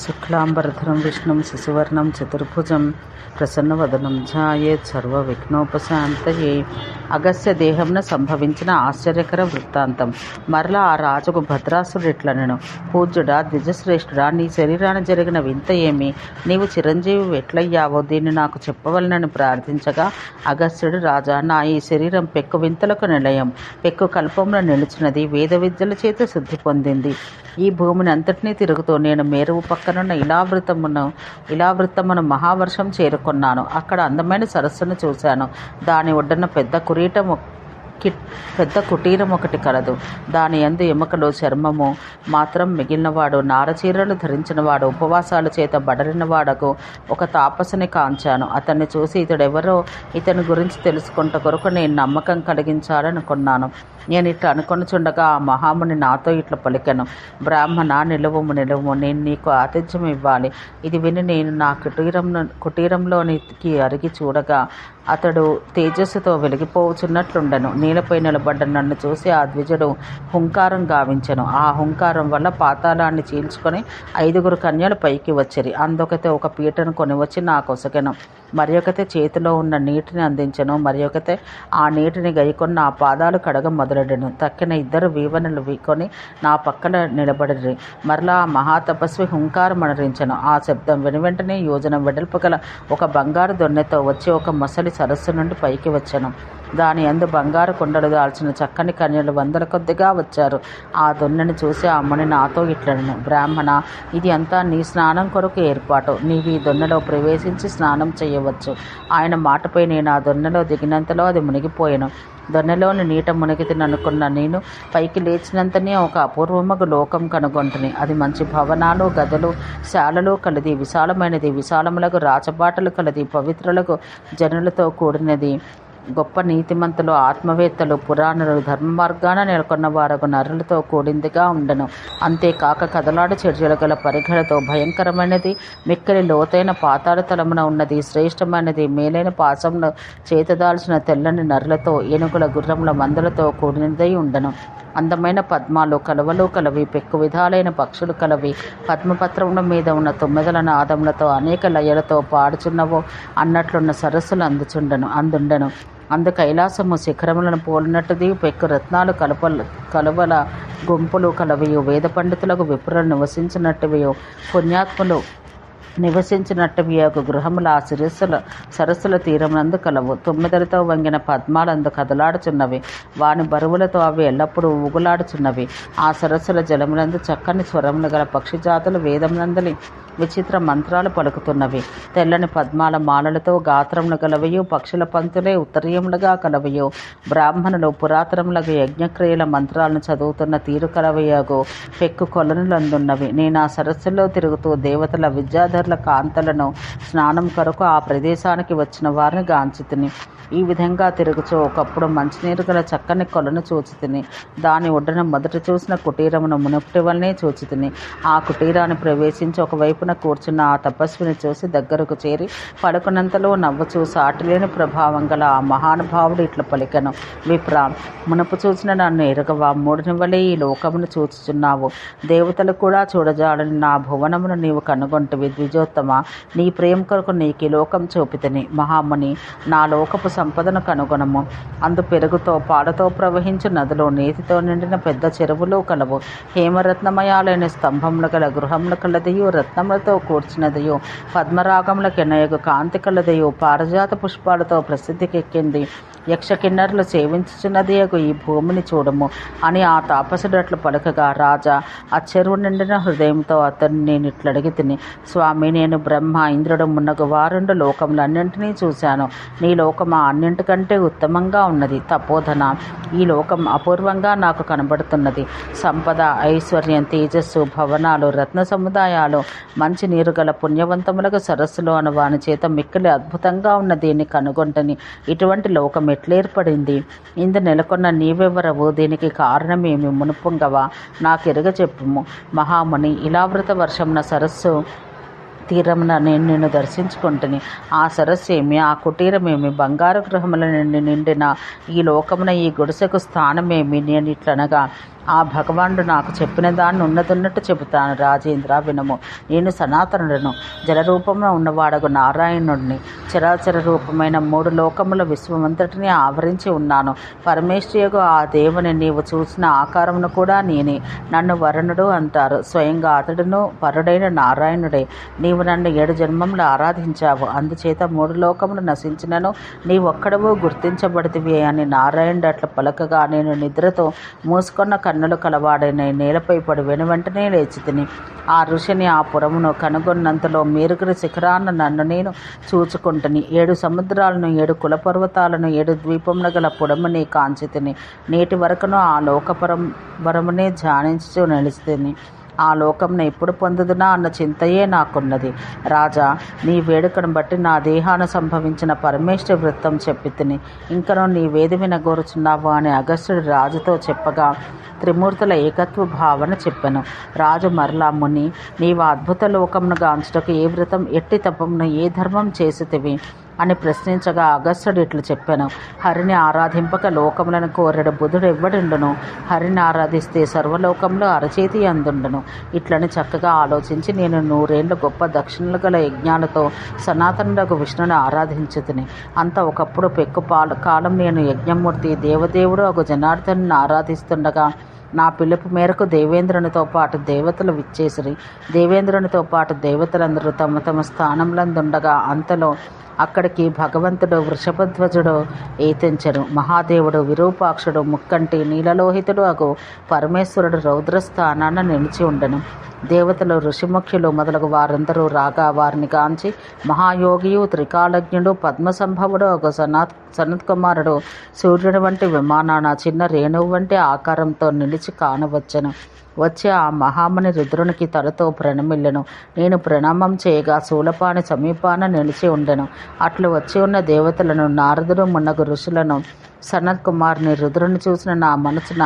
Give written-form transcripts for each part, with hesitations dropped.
శుక్లాంబరధరం విష్ణుం శశివర్ణం చతుర్భుజం ప్రసన్నవదనం ధ్యాయేత్ సర్వవిఘ్నోపశాంతయే. అగస్త్య దేహంన సంభవించిన ఆశ్చర్యకర వృత్తాంతం. మరలా ఆ రాజుకు భద్రాసురుడిట్లనెను, పూజ్యుడా, ద్విజశ్రేష్ఠుడా, నీ శరీరాన జరిగిన వింత ఏమి? నీవు చిరంజీవి ఎట్లయ్యావో దీన్ని నాకు చెప్పవలనని ప్రార్థించగా, అగస్త్యుడు, రాజా, నా ఈ శరీరం పెక్కు వింతలకు నిలయం, పెక్కు కల్పంలో నిలిచినది, వేద విద్యల చేత శుద్ధి పొందింది. ఈ భూమిని అంతటినీ తిరుగుతూ నేను మేరువు పక్కనున్న ఇలావృత్తమును మహావర్షం చేరుకున్నాను. అక్కడ అందమైన సరస్సును చూశాను. దాని ఒడ్డున పెద్ద కుటీరం ఒకటి కలదు. దాని యందు ఎముకలు, చర్మము మాత్రం మిగిలినవాడు, నారచీరలు ధరించినవాడు, ఉపవాసాల చేత బడలినవాడకు ఒక తాపసుని కాంచాను. అతన్ని చూసి ఇతడెవరో ఇతని గురించి తెలుసుకుంట కొరకు నేను నమ్మకం కలిగించాలనుకున్నాను. నేను ఇట్లా అనుకొనుచుండగా ఆ మహాముని నాతో ఇట్లా పలికెను, బ్రాహ్మణ, నిలువము, నేను నీకు ఆతిథ్యం ఇవ్వాలి. ఇది విని నేను నా కుటీరంలోనికి అరిగి చూడగా అతడు తేజస్సుతో వెలిగిపోవచ్చున్నట్లుండెను. నీలపై నిలబడ్డ నన్ను చూసి ఆ ద్విజుడు హుంకారం గావించెను. ఆ హుంకారం వల్ల పాతాళాన్ని చీల్చుకొని 5 కన్యలు పైకి వచ్చిరి. అందొకతే ఒక పీటను కొనివచ్చి నాకొసగెను. మరి ఒకతే చేతిలో ఉన్న నీటిని అందించెను. మరి ఒకతే ఆ నీటిని గైకొని నా పాదాలు కడగ మొదలెడెను. తక్కిన 2 వీవనలు వీకొని నా పక్కన నిలబడిరి. మరలా ఆ మహాతపస్వి హుంకారం అనరించెను. ఆ శబ్దం వెనువెంటనే యోజనం వెడల్పు గల ఒక బంగారు దొన్నెతో వచ్చి ఒక మొసలి సరస్సు నుండి పైకి వచ్చాను. దాని యందు బంగారు కుండలు దాల్చిన చక్కని కన్యలు 100 కొద్దిగా వచ్చారు. ఆ దొన్నెను చూసి ఆ ముని నాతో ఇట్లనెను, బ్రాహ్మణ, ఇది అంతా నీ స్నానం కొరకు ఏర్పాటు. నీవు ఈ దొన్నెలో ప్రవేశించి స్నానం చేయవచ్చు. ఆయన మాటపై నేను ఆ దొన్నెలో దిగినంతలో అది మునిగిపోయాను. దొన్నెలోని నీట మునిగితిననుకున్న నేను పైకి లేచినంతనే ఒక అపూర్వమగు లోకం కనుగొంటిని. అది మంచి భవనాలు, గదులు, శాలలు కలది, విశాలమైనది, విశాలములకు రాచబాటలు కలది, పవిత్రులకు జనులతో కూడినది. గొప్ప నీతిమంతులు, ఆత్మవేత్తలు, పురాణులు, ధర్మ మార్గాన నెలకొన్న వారకు నరులతో కూడిందిగా ఉండను. అంతేకాక కదలాడు చర్యలు గల పరిఘలతో భయంకరమైనది, మిక్కిలి లోతైన పాతాళ తలమున ఉన్నది, శ్రేష్టమైనది, మేలైన పాశమును చేతదాల్చిన తెల్లని నరులతో, ఏనుగుల, గుర్రముల మందలతో కూడినదై ఉండను. అందమైన పద్మాలు, కలువలు కలవి, పెక్కు విధాలైన పక్షులు కలవి, పద్మపత్రముల మీద ఉన్న 9 నాదములతో అనేక లయలతో పాడుచున్నవో అన్నట్లున్న సరస్సులు అందుండెను. అందు కైలాసము శిఖరములను పోలినట్టుది, పెక్కు రత్నాలు కలువల గుంపులు కలవియు, వేద పండితులకు విప్రులు నివసించినట్టువియు, పుణ్యాత్ములు నివసించినట్టువి గృహముల ఆ సరస్సుల తీరమునందు కలవు. 9 వంగిన పద్మాలందు కదలాడుచున్నవి. వాని బరువులతో అవి ఎల్లప్పుడూ ఊగులాడుచున్నవి. ఆ సరస్సుల జలములందు చక్కని స్వరములు గల పక్షి జాతులు వేదమునందలి విచిత్ర మంత్రాలు పలుకుతున్నవి. తెల్లని పద్మాల మాలలతో గాత్రములు గలవయు, పక్షుల పంతులే ఉత్తరీయములుగా కలవయు, బ్రాహ్మణులు పురాతనములకు యజ్ఞక్రియల మంత్రాలను చదువుతున్న తీరు కలవయగు పెక్కు కొలనులందున్నవి. నేను ఆ సరస్సులో తిరుగుతూ దేవతల, విద్యాధరుల కాంతలను స్నానం కొరకు ఆ ప్రదేశానికి వచ్చిన వారిని గాంచితిని. ఈ విధంగా తిరుగుచూ ఒకప్పుడు మంచినీరు గల చక్కని కొలను చూచితిని. దాని ఒడ్డున మొదట చూసిన కుటీరమును మునుపటి వల్లనే చూచితిని. ఆ కుటీరాన్ని ప్రవేశించి ఒకవైపున కూర్చున్న ఆ తపస్విని చూసి దగ్గరకు చేరి పడుకున్నంతలో నవ్వుచూ సాటిలేని ప్రభావం గల ఆ మహానుభావుడు ఇట్లా పలికెను, విప్రా, మునుపు చూసిన నన్ను ఎరుగవా? మూడిని వలె ఈ లోకమును చూచుచున్నావు. దేవతలు కూడా చూడజాలని నా భువనమును నీవు కనుగొంటివి. ద్విజోత్తమ, నీ ప్రేమ కొరకు నీకు ఈ లోకం చూపితిని. మహాముని, నా లోకపు సంపదను కనుగొనము. అందు పెరుగుతో పాలతో ప్రవహించు నదులు, నీతితో నిండిన పెద్ద చెరువులు కలవు. హేమరత్నమయాలైన స్తంభములు గల గృహములు కలదయు, రత్నములతో కూర్చున్నదయు, పద్మరాగములకెనయగు కాంతి కలదయు, పారిజాత పుష్పాలతో ప్రసిద్ధికెక్కింది. యక్ష కిన్నరులు సేవించుచున్నది ఈ భూమిని చూడము అని ఆ తాపసుడట్లు పలుకగా, రాజా, ఆ చెరువు నిండిన హృదయంతో అతన్ని నేను ఇట్లడిగి తిని, స్వామి, నేను బ్రహ్మ, ఇంద్రుడు మున్నగు వారుండు లోకములన్నింటినీ చూశాను. నీ లోకం అన్నింటికంటే ఉత్తమంగా ఉన్నది. తపోధన, ఈ లోకం అపూర్వంగా నాకు కనబడుతున్నది. సంపద, ఐశ్వర్యం, తేజస్సు, భవనాలు, రత్న సముదాయాలు, మంచి నీరు గల పుణ్యవంతములకు సరస్సులు అను వాని చేత మిక్కిలి అద్భుతంగా ఉన్న దీన్ని కనుగొంటని. ఇటువంటి లోకం ఎట్లేర్పడింది? ఇందు నెలకొన్న నీవెవరవు? దీనికి కారణమేమి? మునుపొంగవా? నాకెరుగ చెప్పుము. మహాముని, ఇలావృత వర్షమున సరస్సు తీరమున నేను నిన్ను దర్శించుకుంటుని. ఆ సరస్సేమి, ఆ కుటీరమేమి, బంగారు గృహముల నిండిన ఈ లోకమున ఈ గుడిసెకు స్థానమేమి? నేను ఇట్లనగా, ఆ భగవానుడు నాకు చెప్పిన దాన్ని ఉన్నతున్నట్టు చెబుతాను. రాజేంద్ర వినము. నేను సనాతనుడను, జలరూపంలో ఉన్నవాడగు నారాయణుడిని. చరాచర రూపమైన 3 లోకముల విశ్వమంతటిని ఆవరించి ఉన్నాను. పరమేశ్వరియగు ఆ దేవుని నీవు చూసిన ఆకారమును కూడా నేనే. నన్ను వరుణుడు అంటారు. స్వయంగా అతడును పరుడైన నారాయణుడే. నీవు నన్ను 7 జన్మములు ఆరాధించావు. అందుచేత 3 లోకములు నశించినను నీవొక్కడవు గుర్తించబడితివి అని నారాయణుడు అట్లా పలకగా నేను నిద్రతో మూసుకొన్న కన్నులు కలవాడైన నేలపై పడి వెనువెంటనే లేచి తిని ఆ ఋషిని ఆ పురమును కనుగొన్నంతలో మేరుగురి శిఖరాన్న నన్ను నేను చూచుకుంటుని 7 సముద్రాలను 7 కులపర్వతాలను 7 ద్వీపముల గల పుడముని కాంచి తిని నేటి వరకును ఆ లోకపరమునే ధ్యానించు నిలిచితిని. ఆ లోకంను ఎప్పుడు పొందుదునా అన్న చింతయే నాకున్నది. రాజా, నీ వేడుకను బట్టి నా దేహాన సంభవించిన పరమేశ్వర వృత్తం చెప్పి తిని ఇంకనూ నీ వేది వినగోరుచున్నావు అని అగస్త్యుడు రాజుతో చెప్పగా త్రిమూర్తుల ఏకత్వ భావన చెప్పెను. రాజు మరలా, ముని, నీవు అద్భుత లోకమును గాంచుటకు ఏ వ్రతం ఎట్టి తపమును ఏ ధర్మం చేసితివి అని ప్రశ్నించగా అగస్త్యుడు ఇట్లు చెప్పాను. హరిని ఆరాధింపక లోకములను కోరెడు బుధుడు ఎవ్వడుండును. హరిని ఆరాధిస్తే సర్వలోకంలో అరచేతి అందుండును. ఇట్లని చక్కగా ఆలోచించి నేను 100 ఏళ్ళు గొప్ప దక్షిణలు గల యజ్ఞాలతో సనాతనుడకు విష్ణుని ఆరాధించుతిని. అంత ఒకప్పుడు పెక్కు కాలం నేను యజ్ఞమూర్తి దేవదేవుడు ఒక జనార్దను ఆరాధిస్తుండగా నా పిలుపు మేరకు దేవేంద్రునితో పాటు దేవతలు విచ్చేసిరి. దేవేంద్రునితో పాటు దేవతలందరూ తమ తమ స్థానంలందుండగా అంతలో అక్కడికి భగవంతుడు వృషభధ్వజుడు ఏతించెను. మహాదేవుడు విరూపాక్షుడు ముక్కంటి నీలలోహితుడు అగు పరమేశ్వరుడు రౌద్రస్థానాన నిలిచి ఉండెను. దేవతలు ఋషిముఖ్యులు మొదలగు వారందరూ రాగా వారిని కాంచి మహాయోగియు త్రికాలజ్ఞుడు పద్మసంభవుడు ఒక సనత్కుమారుడు సూర్యుడి వంటి విమానాన చిన్న రేణువు వంటి ఆకారంతో నిలిచి కానవచ్చెను. వచ్చి ఆ మహాముని రుద్రునికి తలతో ప్రణమిల్లెను. నేను ప్రణామం చేయగా శూలపాణి సమీపాన నిలిచి ఉండెను. అట్లు వచ్చి ఉన్న దేవతలను నారదుడు మున్నగు ఋషులను సనత్ కుమార్ని రుద్రుని చూసిన నా మనసున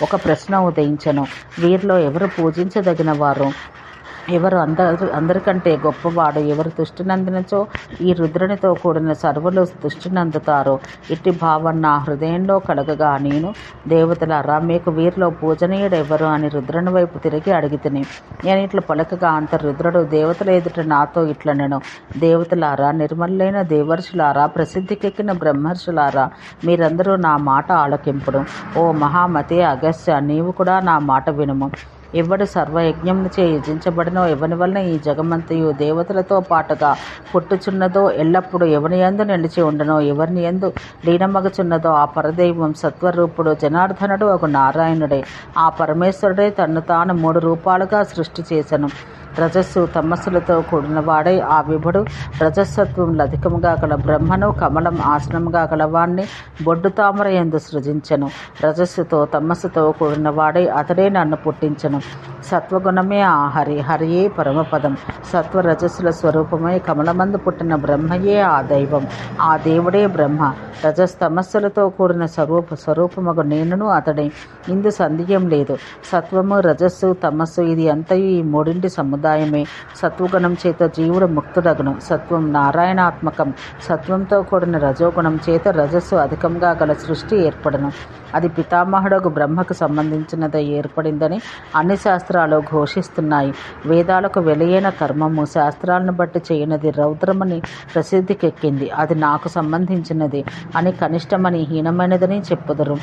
ఒక ప్రశ్న ఉదయించెను. వీరిలో ఎవరు పూజించదగిన వారు? ఎవరు అందరికంటే గొప్పవాడు? ఎవరు తుష్టినందినచో ఈ రుద్రునితో కూడిన సర్వులు తుష్టినందుతారు. ఇట్టి భావం నా హృదయంలో కలగగా నేను, దేవతలారా, మీకు వీరిలో పూజనీయుడెవరు అని రుద్రుని వైపు తిరిగి అడిగితిని. నేను ఇట్లా పలకగా అంత రుద్రుడు దేవతల ఎదుట నాతో ఇట్లనెను. దేవతలారా, నిర్మలైన దేవర్షులారా, ప్రసిద్ధికెక్కిన బ్రహ్మర్షులారా, మీరందరూ నా మాట ఆలకింపుడు. ఓ మహామతి అగస్త్య, నీవు కూడా నా మాట వినుము. ఎవడు సర్వయజ్ఞముచే యజించబడినో ఎవని వలన ఈ జగమంతయు దేవతలతో పాటుగా పుట్టుచున్నదో, ఎల్లప్పుడూ ఎవని యందు నిలిచి ఉండనో, ఎవరిని యందు లీనమగుచున్నదో ఆ పరదైవం సత్వరూపుడు జనార్దనుడు ఒక నారాయణుడే. ఆ పరమేశ్వరుడే తన్ను తాను 3 రూపాలుగా సృష్టి చేసెను. రజస్సు తమస్సులతో కూడినవాడై ఆ విభుడు రజస్సత్వములు అధికముగా గల బ్రహ్మను కమలం ఆసనముగా గలవాణ్ణి బొడ్డు తామర యందు సృజించెను. రజస్సుతో తమస్సుతో కూడినవాడై అతడే నన్ను పుట్టించెను. సత్వగుణమే ఆ హరియే పరమపదం. సత్వ రజస్సుల స్వరూపమై కమలమందు పుట్టిన బ్రహ్మయే ఆ దైవం. ఆ దేవుడే బ్రహ్మ. రజస్తమస్సులతో కూడిన స్వరూపమగు నేనును అతడే. ఇందు సందేహం లేదు. సత్వము, రజస్సు, తమస్సు ఇది అంతయు ఈ 3 సముదాయమే. సత్వగుణం చేత జీవుడు ముక్తుడగును. సత్వం నారాయణాత్మకం. సత్వంతో కూడిన రజోగుణం చేత రజస్సు అధికంగా గల సృష్టి ఏర్పడను. అది పితామహుడకు బ్రహ్మకు సంబంధించినది ఏర్పడిందని అన్ని శాస్త్రాలు ఘోషిస్తున్నాయి. వేదాలకు వెలయైన కర్మము శాస్త్రాలను బట్టి చేయనది రౌద్రమని ప్రసిద్ధికెక్కింది. అది నాకు సంబంధించినది అని కనిష్టమని హీనమైనదని చెప్పుదురు.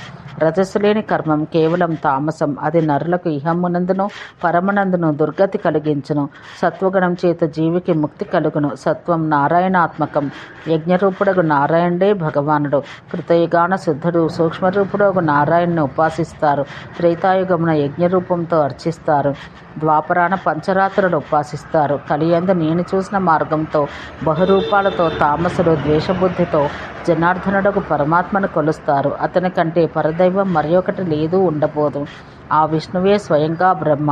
రజస్సు లేని కర్మం కేవలం తామసం. అది నరులకు ఇహమునందును పరమనందును దుర్గతి కలిగించును. సత్వగుణం చేత జీవికి ముక్తి కలుగును. సత్వం నారాయణాత్మకం. యజ్ఞరూపుడగు నారాయణుడే భగవానుడు. కృతయుగాన శుద్ధుడు సూక్ష్మరూపుడు నారాయణను ఉపాసిస్తారు. త్రేతాయుగమున యజ్ఞరూపంతో అర్చిస్తారు. ద్వాపరాన పంచరాత్రులు ఉపాసిస్తారు. కలియందు నేను చూసిన మార్గంతో బహురూపాలతో తామసుడు ద్వేషబుద్ధితో జనార్దనుడకు పరమాత్మను కొలుస్తారు. అతని కంటే పరదైవం మరి ఒకటి లేదు, ఉండబోదు. ఆ విష్ణువే స్వయంగా బ్రహ్మ.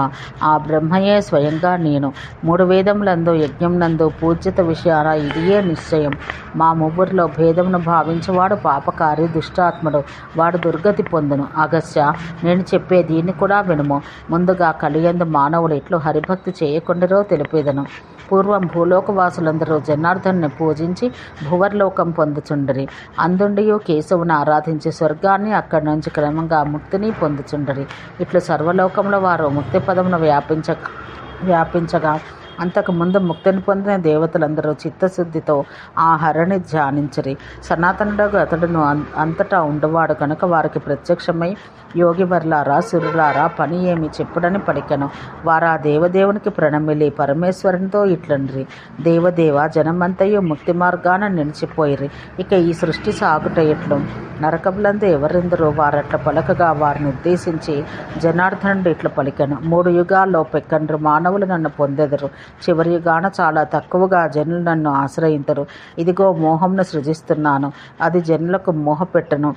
ఆ బ్రహ్మయే స్వయంగా నేను. 3 వేదములందు యజ్ఞంనందు పూజ్యత విషయాన ఇదియే నిశ్చయం. మా 3 భేదమును భావించేవాడు పాపకారి, దుష్టాత్ముడు. వాడు దుర్గతి పొందును. అగస్య, నేను చెప్పే దీన్ని కూడా వినుము. ముందుగా కలియందు మానవుడు ఎట్లు హరిభక్తి చేయకుండారో తెలిపేదను. పూర్వం భూలోకవాసులందరూ జనార్దన్ని పూజించి భువర్లోకం పొందుచుండరి. అందుండియు కేశవుని ఆరాధించి స్వర్గాన్ని, అక్కడి నుంచి క్రమంగా ముక్తిని పొందుచుండరి. ఇట్లు సర్వలోకంలో వారు ముక్తి పదమును వ్యాపించగా అంతకు ముందు ముక్తిని పొందిన దేవతలందరూ చిత్తశుద్ధితో ఆ హరిని ధ్యానించిరి. సనాతనుడు అతడును అంతటా ఉండవాడు కనుక వారికి ప్రత్యక్షమై, యోగివర్లారా, సురులారా, పని ఏమి చెప్పుడని పలికెను. వారా దేవదేవునికి ప్రణమిలి పరమేశ్వరునితో ఇట్లండ్రి: దేవదేవ, జనమంతయు ముక్తి మార్గాన నిలిచిపోయిరి. ఇక ఈ సృష్టి సాగుట ఎట్లు? నరకములందు ఎవరెందరో వారట్ల పలకగా వారిని ఉద్దేశించి జనార్దనుడు ఇట్ల పలికెను: 3 యుగాల్లో పెక్కండ్రు మానవులు నన్ను పొందెదరు. చివరి యుగాన చాలా తక్కువగా జనులు నన్ను ఆశ్రయించరు. ఇదిగో మోహంను సృజిస్తున్నాను, అది జనులకు మోహపెట్టను.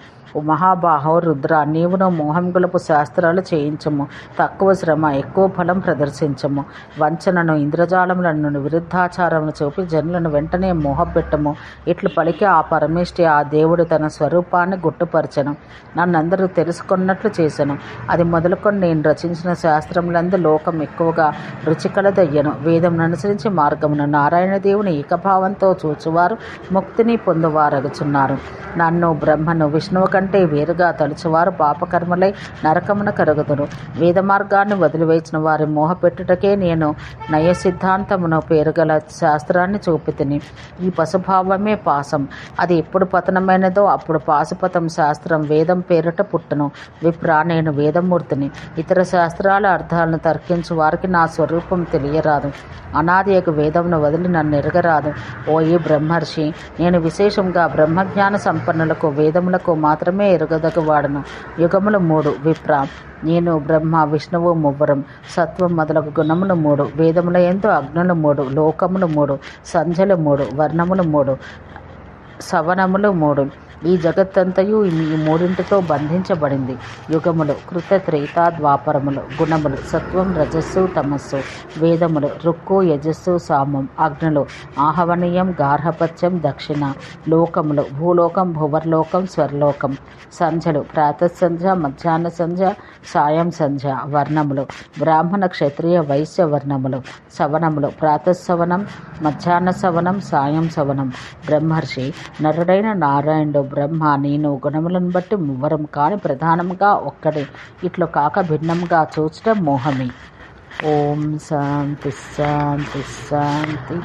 మహాబాహో రుద్ర, నీవును మోహం గొలుపు శాస్త్రాలు చేయించము. తక్కువ శ్రమ, ఎక్కువ ఫలం ప్రదర్శించము. వంచనను, ఇంద్రజాలములను, విరుద్ధాచారమును చూపి జనులను వెంటనే మోహపెట్టము. ఇట్లు పలికి ఆ పరమేష్టి, ఆ దేవుడు తన స్వరూపాన్ని గుట్టుపరచను. నన్నందరూ తెలుసుకున్నట్లు చేశాను. అది మొదలుకొని నేను రచించిన శాస్త్రములందు లోకం ఎక్కువగా రుచికలదయ్యను. వేదమును అనుసరించి మార్గమును నారాయణ దేవుని ఏకభావంతో చూచువారు ముక్తిని పొందువారగుచున్నారు. నన్ను, బ్రహ్మను, విష్ణువు కంటే వేరుగా తలుచువారు పాపకర్మలై నరకమున కరుగుదురు. వేద మార్గాన్ని వదిలివేసిన వారి మోహపెట్టుటకే నేను నయ సిద్ధాంతమును పేరుగల శాస్త్రాన్ని చూపితిని. ఈ పశుభావమే పాశం. అది ఎప్పుడు పతనమైనదో అప్పుడు పాశుపతం శాస్త్రం వేదం పేరిట పుట్టును. విప్రా, నేను వేదమూర్తిని. ఇతర శాస్త్రాల అర్థాలను తర్కించు వారికి నా స్వరూపం తెలియరాదు. అనాదియకు వేదమును వదిలి నన్ను ఎరగరాదు. ఓ ఈ బ్రహ్మర్షి, నేను విశేషంగా బ్రహ్మజ్ఞాన సంపన్నులకు, వేదములకు మాత్రమే ఎరుగదగవాడను. యుగములు 3 విప్ర. నేను, బ్రహ్మ, విష్ణువు మువ్వరం. సత్వం మొదలగు గుణములు 3. వేదముల యందు అగ్నులు 3, లోకములు 3, సంధ్యలు 3, వర్ణములు 3, సవనములు 3. ఈ జగత్తంతయు ఈ 3టితో బంధించబడింది. యుగములు కృత, త్రేత, ద్వాపరములు. గుణములు సత్వం, రజస్సు, తమస్సు. వేదములు రుక్కు, యజస్సు, సామం. అగ్నులు ఆహవనీయం, గార్హపత్యం, దక్షిణ. లోకములు భూలోకం, భువర్లోకం, స్వర్లోకం. సంధ్యలు ప్రాతఃసంధ్య, మధ్యాహ్న సంధ్య, సాయం సంధ్య. వర్ణములు బ్రాహ్మణ, క్షత్రియ, వైశ్య వర్ణములు. సవనములు ప్రాతఃసవనం, మధ్యాహ్న సవనం, సాయం సవనం. బ్రహ్మర్షి, నరుడైన నారాయణుడు బ్రహ్మ, నేను గుణములను బట్టి మువ్వరం కాని ప్రధానంగా ఒక్కడే. ఇట్లు కాక భిన్నంగా చూచటం మోహమే. ఓం శాంతి శాంతి శాంతి.